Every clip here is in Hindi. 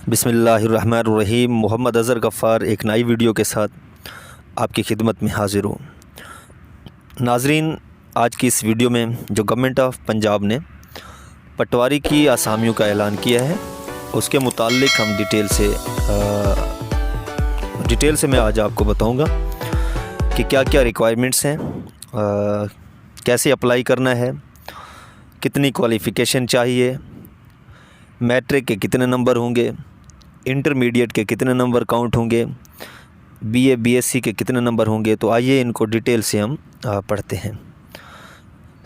बिस्मिल्लाहिर्रहमानिर्रहीम। मोहम्मद अज़हर गफ़्फ़ार एक नई वीडियो के साथ आपकी खिदमत में हाज़िर हूँ। नाज़रीन, आज की इस वीडियो में जो गवर्नमेंट ऑफ पंजाब ने पटवारी की असामियों का ऐलान किया है उसके मुताल्लिक हम डिटेल से मैं आज आपको बताऊँगा कि क्या क्या रिक्वायरमेंट्स हैं, कैसे अप्लाई करना है, कितनी क्वालिफ़िकेशन चाहिए, मैट्रिक के कितने नंबर होंगे, इंटरमीडिएट के कितने नंबर काउंट होंगे, बीए बीएससी के कितने नंबर होंगे। तो आइए इनको डिटेल से हम पढ़ते हैं।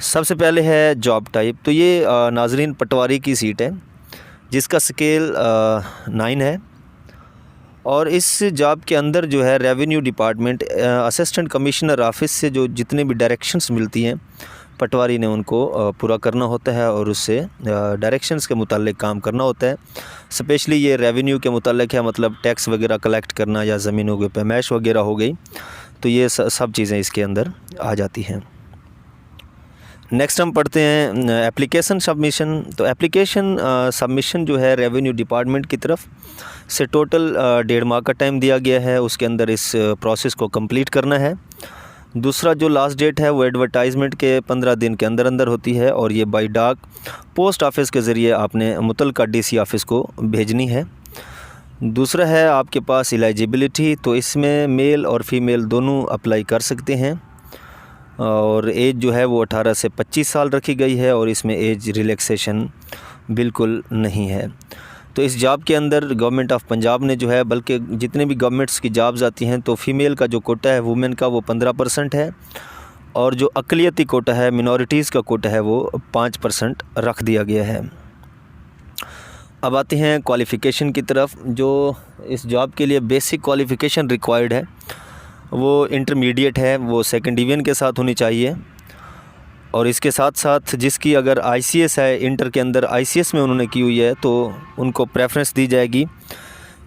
सबसे पहले है जॉब टाइप। तो ये नाजरीन पटवारी की सीट है जिसका स्केल 9 है और इस जॉब के अंदर जो है revenue department assistant commissioner office से जो जितने भी डायरेक्शंस मिलती हैं पटवारी ने उनको पूरा करना होता है और उससे डायरेक्शंस के मुताल्लिक काम करना होता है। स्पेशली ये रेवेन्यू के मुताल्लिक है, मतलब टैक्स वगैरह कलेक्ट करना या ज़मीनों के पैमाइश वगैरह हो गई, तो ये सब चीज़ें इसके अंदर आ जाती हैं। नेक्स्ट हम पढ़ते हैं एप्लीकेशन सबमिशन। तो एप्लीकेशन सबमिशन जो है रेवेन्यू डिपार्टमेंट की तरफ से टोटल 1.5 माह का टाइम दिया गया है, उसके अंदर इस प्रोसेस को कंप्लीट करना है। दूसरा जो लास्ट डेट है वो एडवर्टाइजमेंट के 15 दिन के अंदर अंदर होती है और ये बाई डाक पोस्ट ऑफिस के ज़रिए आपने मुतल्लिका डीसी ऑफिस को भेजनी है। दूसरा है आपके पास एलिजिबिलिटी, तो इसमें मेल और फीमेल दोनों अप्लाई कर सकते हैं और एज जो है वो 18 से 25 साल रखी गई है और इसमें एज रिलैक्सेशन बिल्कुल नहीं है। तो इस जॉब के अंदर गवर्नमेंट ऑफ पंजाब ने जो है, बल्कि जितने भी गवर्नमेंट्स की जॉब्स आती हैं तो फ़ीमेल का जो कोटा है वुमेन का वो 15% है और जो अक़लियती कोटा है, मिनॉरिटीज़ का कोटा है, वो 5% रख दिया गया है। अब आते हैं क्वालिफ़िकेशन की तरफ। जो इस जॉब के लिए बेसिक क्वालिफ़िकेशन रिक्वायर्ड है वो इंटरमीडिएट है, वो 2nd डिवीज़न के साथ होनी चाहिए और इसके साथ साथ जिसकी अगर ICS है, इंटर के अंदर ICS में उन्होंने की हुई है तो उनको प्रेफरेंस दी जाएगी।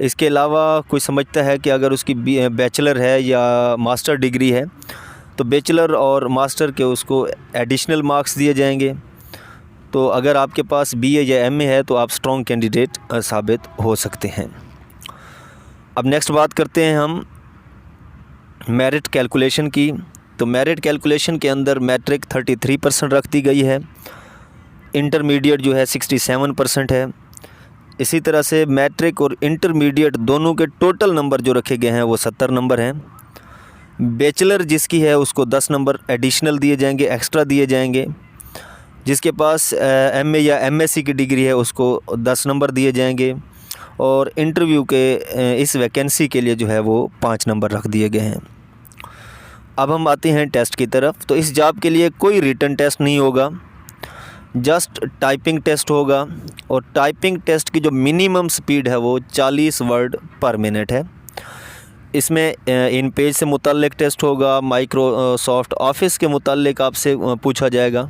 इसके अलावा कोई समझता है कि अगर उसकी बैचलर है या मास्टर डिग्री है तो बैचलर और मास्टर के उसको एडिशनल मार्क्स दिए जाएंगे। तो अगर आपके पास BA या MA है तो आप स्ट्रॉन्ग कैंडिडेट साबित हो सकते हैं। अब नेक्स्ट बात करते हैं हम मेरिट कैलकुलेशन की। तो मेरिट कैलकुलेशन के अंदर मैट्रिक 33% रख दी गई है, इंटरमीडिएट जो है 67% है। इसी तरह से मैट्रिक और इंटरमीडिएट दोनों के टोटल नंबर जो रखे गए हैं वो 70 नंबर हैं। बैचलर जिसकी है उसको 10 नंबर एडिशनल दिए जाएंगे, एक्स्ट्रा दिए जाएंगे। जिसके पास MA या MSc की डिग्री है उसको 10 नंबर दिए जाएंगे और इंटरव्यू के इस वैकेंसी के लिए जो है वो 5 नंबर रख दिए गए हैं। अब हम आते हैं टेस्ट की तरफ। तो इस जॉब के लिए कोई रिटन टेस्ट नहीं होगा, जस्ट टाइपिंग टेस्ट होगा और टाइपिंग टेस्ट की जो मिनिमम स्पीड है वो 40 वर्ड पर मिनट है। इसमें इन पेज से मुताल्लिक टेस्ट होगा, माइक्रोसॉफ्ट ऑफिस के मुताल्लिक आपसे पूछा जाएगा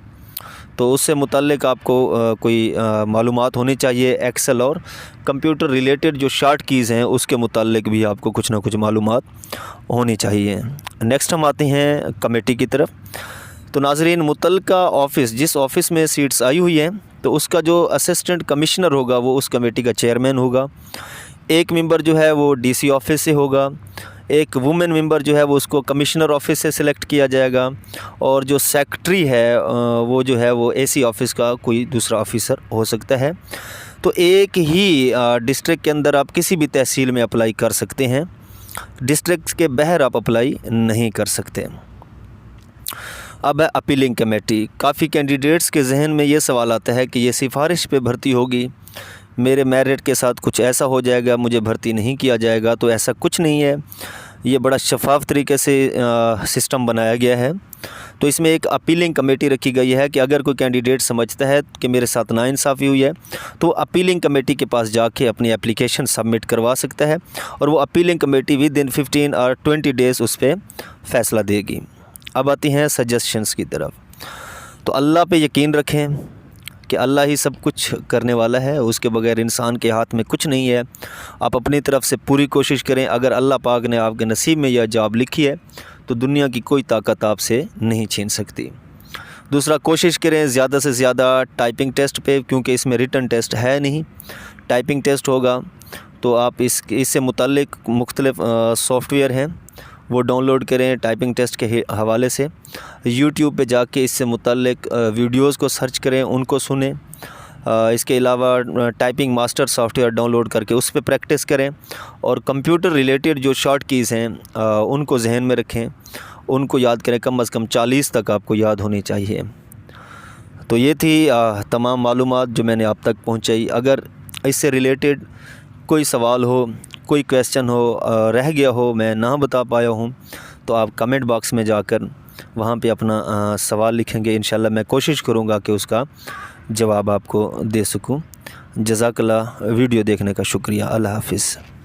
तो उससे मुताल्लिक आपको कोई मालूमात होनी चाहिए। एक्सेल और कंप्यूटर रिलेटेड जो शॉर्ट कीज़ हैं उसके मुताल्लिक भी आपको कुछ ना कुछ मालूमात होनी चाहिए। नेक्स्ट हम आते हैं कमेटी की तरफ। तो नाज़रीन, मुतल्लिका ऑफ़िस जिस ऑफ़िस में सीट्स आई हुई हैं तो उसका जो असिस्टेंट कमिश्नर होगा वो उस कमेटी का चेयरमैन होगा। एक मेंबर जो है वो DC ऑफ़िस से होगा, एक वुमेन मेंबर जो है वो उसको कमिश्नर ऑफिस से सिलेक्ट किया जाएगा और जो सेक्रेटरी है वो जो है वो AC ऑफिस का कोई दूसरा ऑफिसर हो सकता है। तो एक ही डिस्ट्रिक्ट के अंदर आप किसी भी तहसील में अप्लाई कर सकते हैं, डिस्ट्रिक्ट के बाहर आप अप्लाई नहीं कर सकते। अब है अपीलिंग कमेटी। काफ़ी कैंडिडेट्स के जहन में ये सवाल आता है कि ये सिफारिश पे भर्ती होगी, मेरे मेरिट के साथ कुछ ऐसा हो जाएगा, मुझे भर्ती नहीं किया जाएगा। तो ऐसा कुछ नहीं है, ये बड़ा शफाफ तरीके से सिस्टम बनाया गया है। तो इसमें एक अपीलिंग कमेटी रखी गई है कि अगर कोई कैंडिडेट समझता है कि मेरे साथ नाइंसाफ़ी हुई है तो अपीलिंग कमेटी के पास जाके अपनी एप्लीकेशन सबमिट करवा सकता है और वो अपीलिंग कमेटी विद इन 15 और 20 डेज़ उस पर फ़ैसला देगी। अब आती हैं सजेशंस की तरफ। तो अल्लाह पे यकीन रखें कि अल्लाह ही सब कुछ करने वाला है, उसके बगैर इंसान के हाथ में कुछ नहीं है। आप अपनी तरफ से पूरी कोशिश करें। अगर अल्लाह पाक ने आपके नसीब में यह जॉब लिखी है तो दुनिया की कोई ताकत आपसे नहीं छीन सकती। दूसरा, कोशिश करें ज़्यादा से ज़्यादा टाइपिंग टेस्ट पे, क्योंकि इसमें रिटन टेस्ट है नहीं, टाइपिंग टेस्ट होगा। तो आप इससे मुतल्लिक मुख्तलिफ़ सॉफ्टवेयर हैं वो डाउनलोड करें टाइपिंग टेस्ट के हवाले से। यूट्यूब पे जाके इससे मुतल्लिक वीडियोज़ को सर्च करें, उनको सुनें। इसके अलावा टाइपिंग मास्टर सॉफ्टवेयर डाउनलोड करके उस पर प्रैक्टिस करें, और कंप्यूटर रिलेटेड जो शॉर्ट कीज़ हैं उनको जहन में रखें, उनको याद करें। कम से कम 40 तक आपको याद होनी चाहिए। तो ये थी तमाम मालूमात जो मैंने आप तक पहुंचाई। अगर इससे रिलेटेड कोई सवाल हो, कोई क्वेश्चन हो, रह गया हो, मैं ना बता पाया हूँ, तो आप कमेंट बॉक्स में जाकर वहाँ पे अपना सवाल लिखेंगे। इंशाल्लाह मैं कोशिश करूँगा कि उसका जवाब आपको दे सकूँ। जज़ाकल्लाह। वीडियो देखने का शुक्रिया। अल्लाह हाफ़िज़।